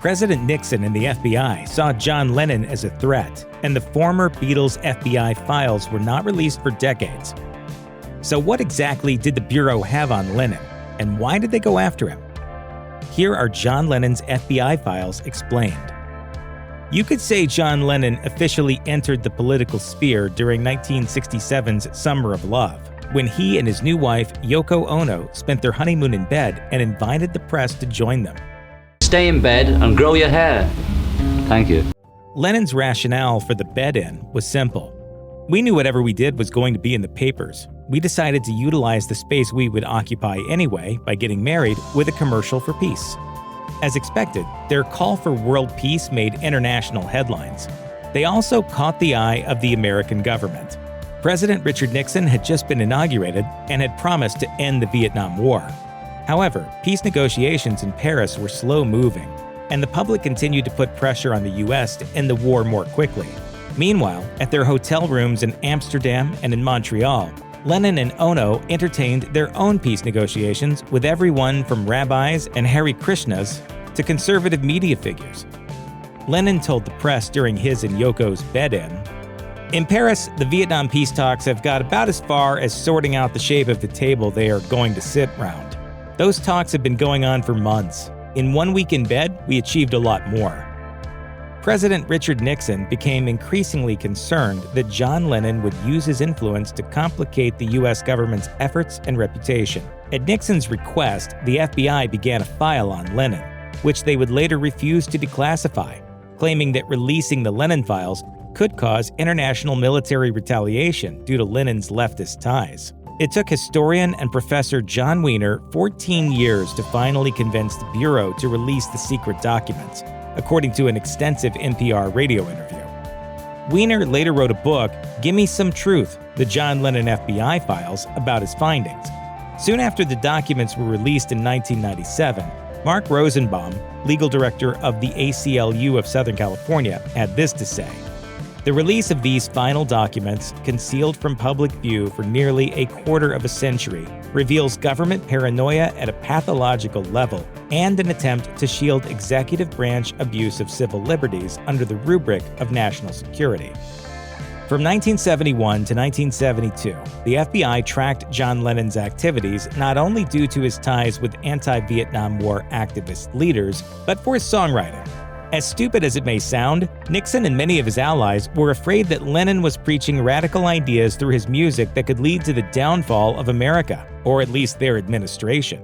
President Nixon and the FBI saw John Lennon as a threat, and the former Beatles FBI files were not released for decades. So what exactly did the Bureau have on Lennon, and why did they go after him? Here are John Lennon's FBI files explained. You could say John Lennon officially entered the political sphere during 1967's Summer of Love, when he and his new wife, Yoko Ono, spent their honeymoon in bed and invited the press to join them. Stay in bed and grow your hair. Thank you. Lennon's rationale for the bed-in was simple. We knew whatever we did was going to be in the papers. We decided to utilize the space we would occupy anyway by getting married with a commercial for peace. As expected, their call for world peace made international headlines. They also caught the eye of the American government. President Richard Nixon had just been inaugurated and had promised to end the Vietnam War. However, peace negotiations in Paris were slow-moving, and the public continued to put pressure on the U.S. to end the war more quickly. Meanwhile, at their hotel rooms in Amsterdam and in Montreal, Lennon and Ono entertained their own peace negotiations with everyone from rabbis and Hare Krishnas to conservative media figures. Lennon told the press during his and Yoko's bed-in, "In Paris, the Vietnam peace talks have got about as far as sorting out the shape of the table they are going to sit round. Those talks have been going on for months. In 1 week in bed, we achieved a lot more." President Richard Nixon became increasingly concerned that John Lennon would use his influence to complicate the U.S. government's efforts and reputation. At Nixon's request, the FBI began a file on Lennon, which they would later refuse to declassify, claiming that releasing the Lennon files could cause international military retaliation due to Lennon's leftist ties. It took historian and professor John Wiener 14 years to finally convince the Bureau to release the secret documents, according to an extensive NPR radio interview. Wiener later wrote a book, Gimme Some Truth, the John Lennon FBI Files, about his findings. Soon after the documents were released in 1997, Mark Rosenbaum, legal director of the ACLU of Southern California, had this to say. The release of these final documents, concealed from public view for nearly a quarter of a century, reveals government paranoia at a pathological level and an attempt to shield executive branch abuse of civil liberties under the rubric of national security. From 1971 to 1972, the FBI tracked John Lennon's activities not only due to his ties with anti-Vietnam War activist leaders, but for his songwriting. As stupid as it may sound, Nixon and many of his allies were afraid that Lennon was preaching radical ideas through his music that could lead to the downfall of America, or at least their administration.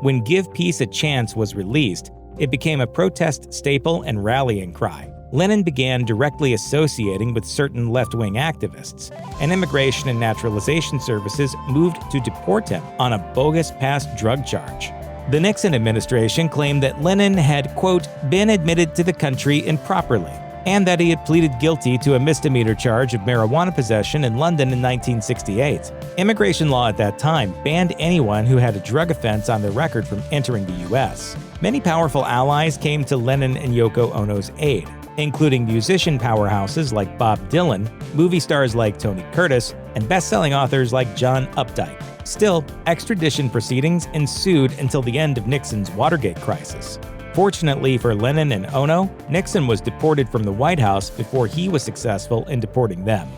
When Give Peace a Chance was released, it became a protest staple and rallying cry. Lennon began directly associating with certain left-wing activists, and Immigration and Naturalization Services moved to deport him on a bogus past drug charge. The Nixon administration claimed that Lennon had, quote, been admitted to the country improperly, and that he had pleaded guilty to a misdemeanor charge of marijuana possession in London in 1968. Immigration law at that time banned anyone who had a drug offense on their record from entering the U.S. Many powerful allies came to Lennon and Yoko Ono's aid, including musician powerhouses like Bob Dylan, movie stars like Tony Curtis, and best-selling authors like John Updike. Still, extradition proceedings ensued until the end of Nixon's Watergate crisis. Fortunately for Lennon and Ono, Nixon was deported from the White House before he was successful in deporting them.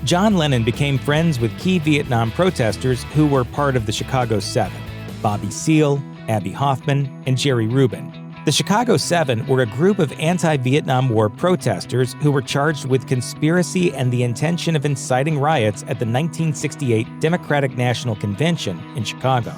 John Lennon became friends with key Vietnam protesters who were part of the Chicago Seven: Bobby Seale, Abbie Hoffman, and Jerry Rubin. The Chicago Seven were a group of anti-Vietnam War protesters who were charged with conspiracy and the intention of inciting riots at the 1968 Democratic National Convention in Chicago.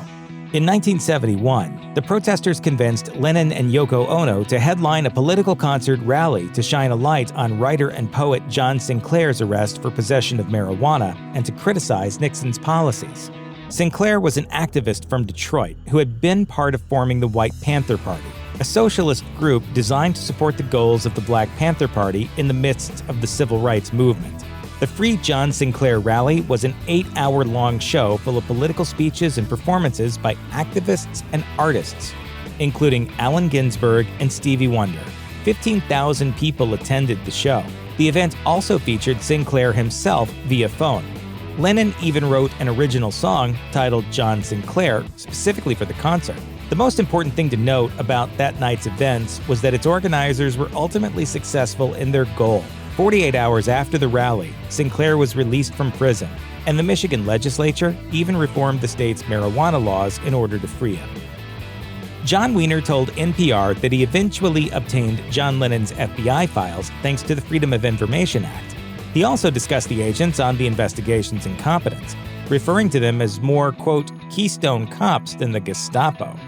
In 1971, the protesters convinced Lennon and Yoko Ono to headline a political concert rally to shine a light on writer and poet John Sinclair's arrest for possession of marijuana and to criticize Nixon's policies. Sinclair was an activist from Detroit who had been part of forming the White Panther Party, a socialist group designed to support the goals of the Black Panther Party in the midst of the civil rights movement. The Free John Sinclair rally was an 8-hour-long show full of political speeches and performances by activists and artists, including Allen Ginsberg and Stevie Wonder. 15,000 people attended the show. The event also featured Sinclair himself via phone. Lennon even wrote an original song titled John Sinclair specifically for the concert. The most important thing to note about that night's events was that its organizers were ultimately successful in their goal. 48 hours after the rally, Sinclair was released from prison, and the Michigan legislature even reformed the state's marijuana laws in order to free him. John Wiener told NPR that he eventually obtained John Lennon's FBI files thanks to the Freedom of Information Act. He also discussed the agents on the investigation's incompetence, referring to them as more, quote, Keystone cops than the Gestapo.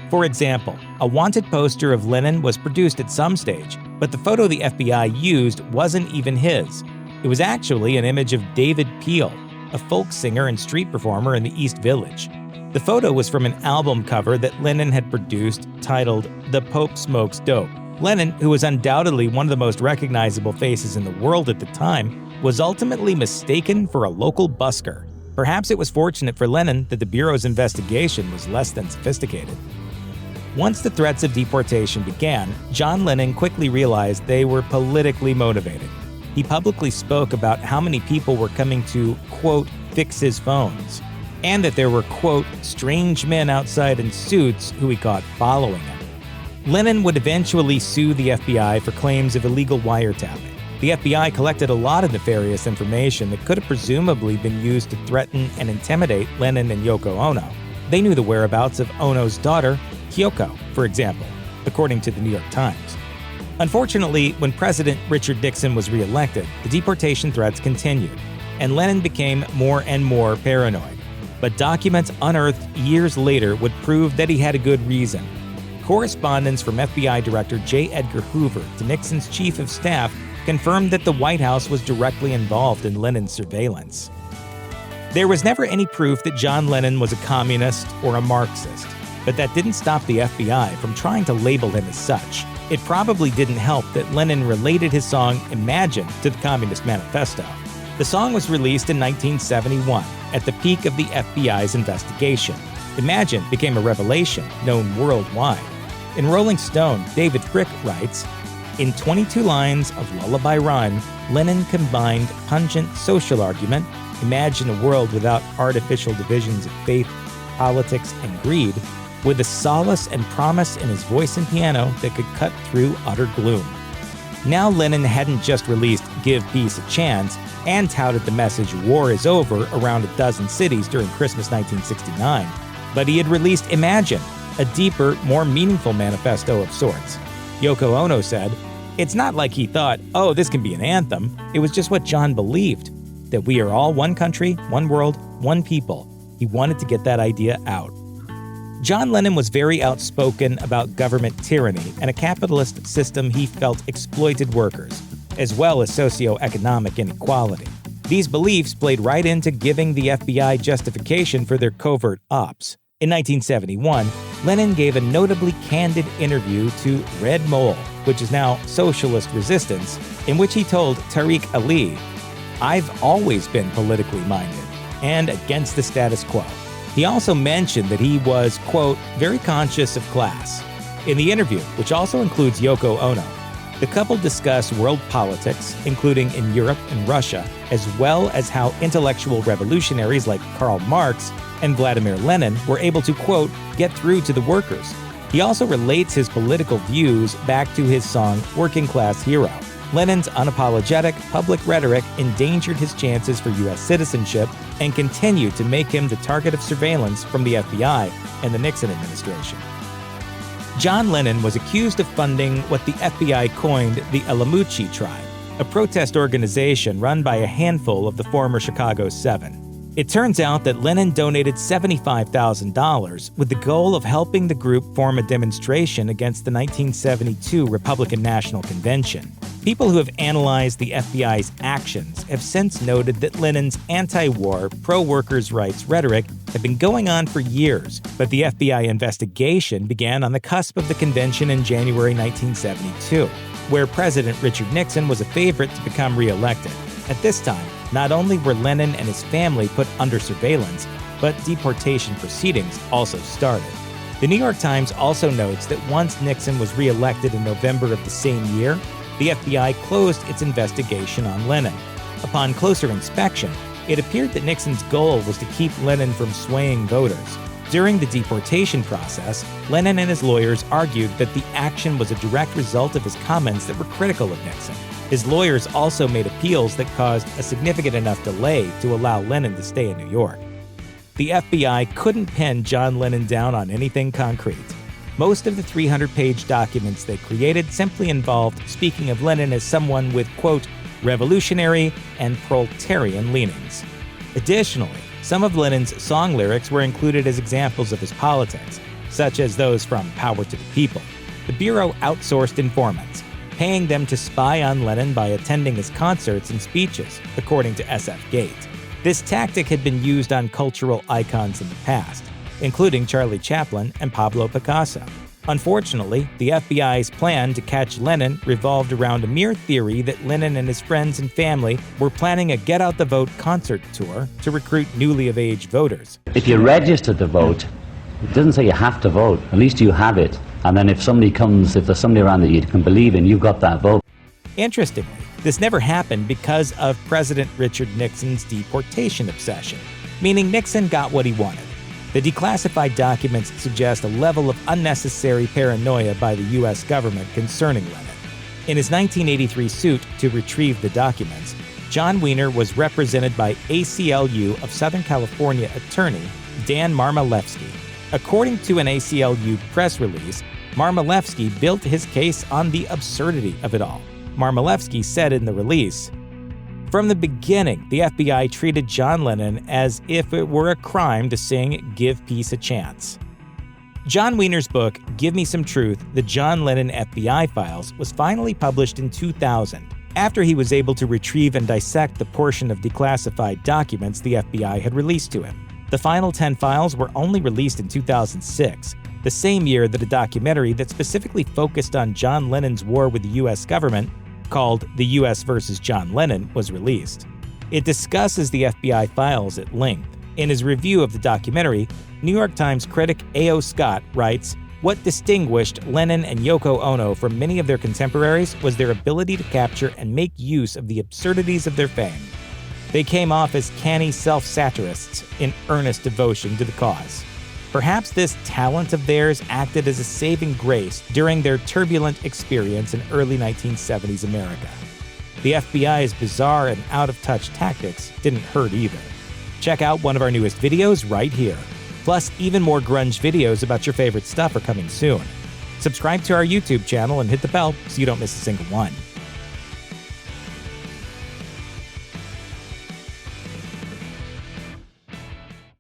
For example, a wanted poster of Lennon was produced at some stage, but the photo the FBI used wasn't even his. It was actually an image of David Peel, a folk singer and street performer in the East Village. The photo was from an album cover that Lennon had produced titled The Pope Smokes Dope. Lennon, who was undoubtedly one of the most recognizable faces in the world at the time, was ultimately mistaken for a local busker. Perhaps it was fortunate for Lennon that the Bureau's investigation was less than sophisticated. Once the threats of deportation began, John Lennon quickly realized they were politically motivated. He publicly spoke about how many people were coming to, quote, fix his phones, and that there were, quote, strange men outside in suits who he caught following him. Lennon would eventually sue the FBI for claims of illegal wiretapping. The FBI collected a lot of nefarious information that could have presumably been used to threaten and intimidate Lennon and Yoko Ono. They knew the whereabouts of Ono's daughter, Yoko, for example, according to the New York Times. Unfortunately, when President Richard Nixon was reelected, the deportation threats continued, and Lennon became more and more paranoid. But documents unearthed years later would prove that he had a good reason. Correspondence from FBI Director J. Edgar Hoover to Nixon's chief of staff confirmed that the White House was directly involved in Lennon's surveillance. There was never any proof that John Lennon was a communist or a Marxist, but that didn't stop the FBI from trying to label him as such. It probably didn't help that Lennon related his song Imagine to the Communist Manifesto. The song was released in 1971, at the peak of the FBI's investigation. Imagine became a revelation known worldwide. In Rolling Stone, David Frick writes, in 22 lines of lullaby rhyme, Lennon combined pungent social argument, imagine a world without artificial divisions of faith, politics, and greed, with a solace and promise in his voice and piano that could cut through utter gloom. Now Lennon hadn't just released Give Peace a Chance and touted the message war is over around a dozen cities during Christmas 1969, but he had released Imagine, a deeper, more meaningful manifesto of sorts. Yoko Ono said, it's not like he thought, oh, this can be an anthem. It was just what John believed, that we are all one country, one world, one people. He wanted to get that idea out. John Lennon was very outspoken about government tyranny and a capitalist system he felt exploited workers, as well as socioeconomic inequality. These beliefs played right into giving the FBI justification for their covert ops. In 1971, Lennon gave a notably candid interview to Red Mole, which is now Socialist Resistance, in which he told Tariq Ali, I've always been politically minded and against the status quo. He also mentioned that he was, quote, very conscious of class. In the interview, which also includes Yoko Ono, the couple discuss world politics, including in Europe and Russia, as well as how intellectual revolutionaries like Karl Marx and Vladimir Lenin were able to, quote, get through to the workers. He also relates his political views back to his song Working Class Hero. Lennon's unapologetic public rhetoric endangered his chances for U.S. citizenship and continued to make him the target of surveillance from the FBI and the Nixon administration. John Lennon was accused of funding what the FBI coined the Alamuchi Tribe, a protest organization run by a handful of the former Chicago Seven. It turns out that Lennon donated $75,000 with the goal of helping the group form a demonstration against the 1972 Republican National Convention. People who have analyzed the FBI's actions have since noted that Lennon's anti-war, pro-workers' rights rhetoric had been going on for years, but the FBI investigation began on the cusp of the convention in January 1972, where President Richard Nixon was a favorite to become re-elected. At this time, not only were Lennon and his family put under surveillance, but deportation proceedings also started. The New York Times also notes that once Nixon was re-elected in November of the same year, the FBI closed its investigation on Lennon. Upon closer inspection, it appeared that Nixon's goal was to keep Lennon from swaying voters. During the deportation process, Lennon and his lawyers argued that the action was a direct result of his comments that were critical of Nixon. His lawyers also made appeals that caused a significant enough delay to allow Lennon to stay in New York. The FBI couldn't pin John Lennon down on anything concrete. Most of the 300-page documents they created simply involved speaking of Lennon as someone with, quote, revolutionary and proletarian leanings. Additionally, some of Lennon's song lyrics were included as examples of his politics, such as those from Power to the People. The Bureau outsourced informants, paying them to spy on Lennon by attending his concerts and speeches, according to SF Gate. This tactic had been used on cultural icons in the past, including Charlie Chaplin and Pablo Picasso. Unfortunately, the FBI's plan to catch Lennon revolved around a mere theory that Lennon and his friends and family were planning a Get Out the Vote concert tour to recruit newly of age voters. If you register to vote, it doesn't say you have to vote. At least you have it. And then if there's somebody around that you can believe in, you've got that vote. Interestingly, this never happened because of President Richard Nixon's deportation obsession, meaning Nixon got what he wanted. The declassified documents suggest a level of unnecessary paranoia by the U.S. government concerning Lennon. In his 1983 suit to retrieve the documents, John Wiener was represented by ACLU of Southern California attorney Dan Marmolewski. According to an ACLU press release, Marmolewski built his case on the absurdity of it all. Marmolewski said in the release, "From the beginning, the FBI treated John Lennon as if it were a crime to sing Give Peace a Chance." John Wiener's book, Give Me Some Truth, The John Lennon FBI Files, was finally published in 2000, after he was able to retrieve and dissect the portion of declassified documents the FBI had released to him. The final 10 files were only released in 2006, the same year that a documentary that specifically focused on John Lennon's war with the U.S. government, called The U.S. vs. John Lennon, was released. It discusses the FBI files at length. In his review of the documentary, New York Times critic A.O. Scott writes, "What distinguished Lennon and Yoko Ono from many of their contemporaries was their ability to capture and make use of the absurdities of their fame. They came off as canny self-satirists in earnest devotion to the cause. Perhaps this talent of theirs acted as a saving grace during their turbulent experience in early 1970s America. The FBI's bizarre and out-of-touch tactics didn't hurt either." Check out one of our newest videos right here. Plus, even more grunge videos about your favorite stuff are coming soon. Subscribe to our YouTube channel and hit the bell so you don't miss a single one.